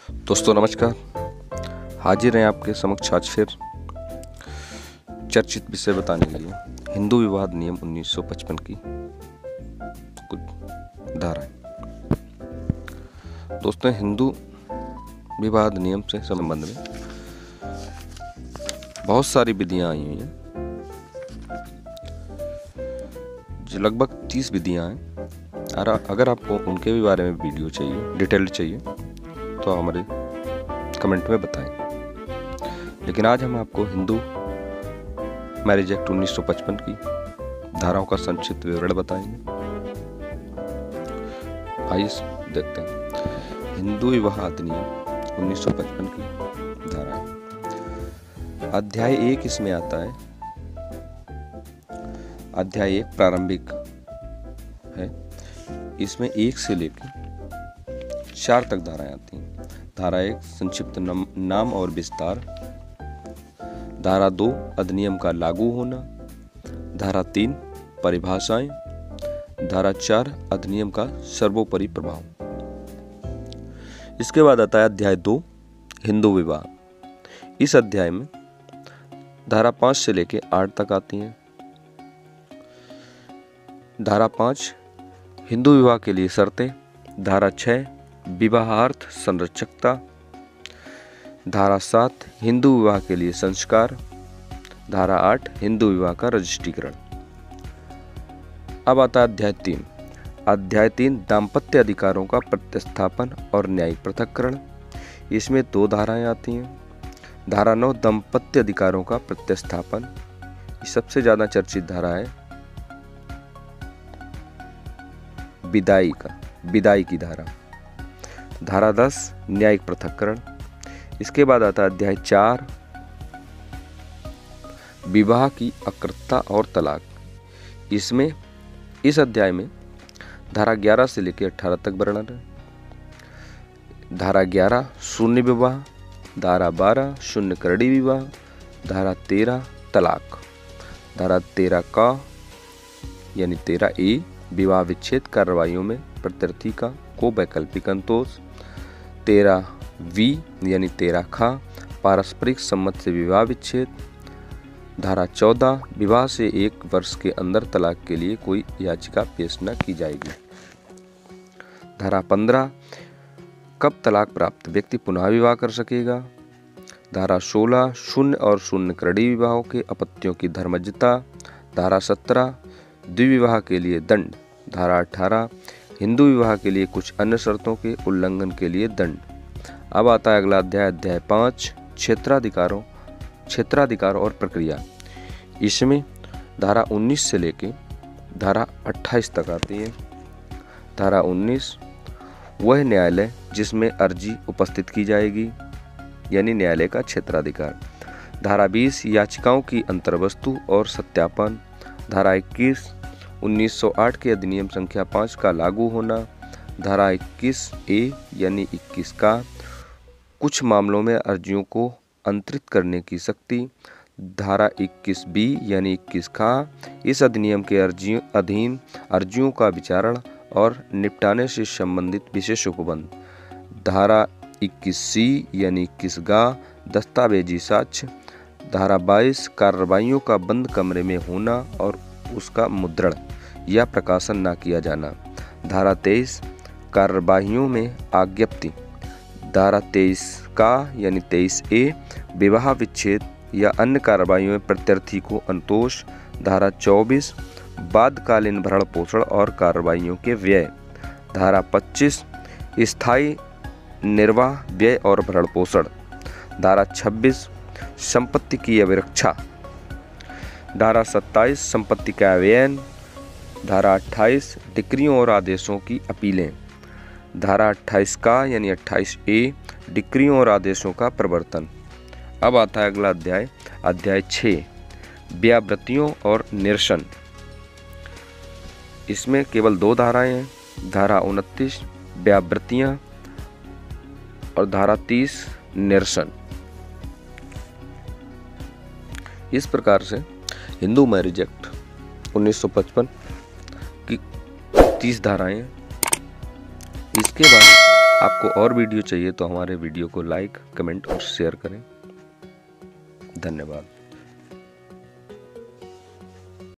दोस्तों नमस्कार। हाजिर हैं आपके समक्ष आज फिर चर्चित विषय बताने के लिए हिंदू विवाह अधिनियम 1955 की कुछ धाराएं। दोस्तों, हिंदू विवाह अधिनियम से संबंध में बहुत सारी विधियां आई हुई हैं, जो लगभग 30 विधियां हैं। अगर आपको उनके भी बारे में वीडियो चाहिए, डिटेल्ड चाहिए, तो हमारे कमेंट में बताएं। लेकिन आज हम आपको हिंदू मैरिज एक्ट 1955 की धाराओं का संक्षिप्त विवरण बताएंगे। आइए देखते हैं हिंदू विवाह अधिनियम 1955 की धाराएं। अध्याय 1 इसमें आता है। अध्याय 1 प्रारंभिक है। इसमें 1 से लेकर 4 तक धाराएं आती हैं। धारा 1 संक्षिप्त नाम और विस्तार। धारा 2 अधिनियम का लागू होना। धारा 3 परिभाषाएं। धारा 4 अधिनियम का सर्वोपरि प्रभाव। इसके बाद आता है अध्याय 2 हिंदू विवाह। इस अध्याय में धारा 5 से लेकर 8 तक आती हैं। धारा 5 हिंदू विवाह के लिए शर्तें। धारा 6 विवाहार्थ संरक्षकता। धारा 7 हिंदू विवाह के लिए संस्कार। धारा 8 हिंदू विवाह का रजिस्ट्रीकरण। अब आता है अध्याय 3। अध्याय 3 दाम्पत्य अधिकारों का प्रतिस्थापन और न्यायिक पृथक्करण। इसमें 2 धाराएं आती हैं। धारा 9 दाम्पत्य अधिकारों का प्रतिस्थापन, सबसे ज्यादा चर्चित धारा है विदाई की धारा। धारा 10 न्यायिक पृथक्करण। इसके बाद आता है अध्याय 4 विवाह की अकृतता और तलाक। इसमें इस अध्याय में धारा 11 से लेकर 18 तक वर्णन है। धारा 11 शून्य विवाह। धारा 12 शून्य करड़ी विवाह। धारा 13 तलाक। धारा 13 का यानी 13A विवाह विच्छेद कार्रवाइयों में प्रत्यर्थी को वैकल्पिक अंतोष। 13V यानी 13 खा पारस्परिक सम्मत से विवाह विच्छेद। धारा 14 विवाह से 1 वर्ष के अंदर तलाक के लिए कोई याचिका पेश न की जाएगी। धारा 15 कब तलाक प्राप्त व्यक्ति पुनः विवाह कर सकेगा। धारा 16 शून्य और शून्य करड़ी विवाहों के अपत्यों की धर्मज्ञता। धारा 17 द्विविवाह के लिए दंड। धारा 18 हिंदू विवाह के लिए कुछ अन्य शर्तों के उल्लंघन के लिए दंड। अब आता है अगला अध्याय, अध्याय 5 क्षेत्राधिकार और प्रक्रिया। इसमें धारा 19 से लेके धारा 28 तक आती है। धारा 19 वह न्यायालय जिसमें अर्जी उपस्थित की जाएगी, यानी न्यायालय का क्षेत्राधिकार। धारा 20 याचिकाओं की अंतर्वस्तु और सत्यापन। धारा 21 1908 के अधिनियम संख्या 5 का लागू होना। धारा 21A यानी 21 का कुछ मामलों में अर्जियों को अंतरित करने की शक्ति। धारा 21B यानी 21 का इस अधिनियम के अधीन अर्जियों का विचारण और निपटाने से संबंधित विशेष उपबंध। धारा 21C यानी 21 गा दस्तावेजी साक्ष्य। धारा 22 कार्रवाइयों का बंद कमरे में होना और उसका मुद्रण या प्रकाशन न किया जाना। धारा 23 कार्यवाहियों में आज्ञप्ति। धारा 23 का यानी 23A विवाह विच्छेद या अन्य कार्यवाहियों में प्रत्यर्थी को अंतोष। धारा 24 बाध्यकालीन भरण पोषण और कार्यवाहियों के व्यय। धारा 25 स्थायी निर्वाह व्यय और भरण पोषण। धारा 26 संपत्ति की अभिरक्षा। धारा 27 संपत्ति का अवयन। धारा 28 डिक्रियों और आदेशों की अपीलें। धारा 28 का यानी 28A डिक्रियों और आदेशों का प्रवर्तन। अब आता है अगला अध्याय, अध्याय 6 व्यावृत्तियों और निरसन। इसमें केवल 2 धाराएं हैं। धारा 29 व्यावृत्तियां और धारा 30 निरसन। इस प्रकार से हिंदू मैरिज एक्ट 1955 की 30 धाराएं हैं। इसके बाद आपको और वीडियो चाहिए तो हमारे वीडियो को लाइक, कमेंट और शेयर करें। धन्यवाद।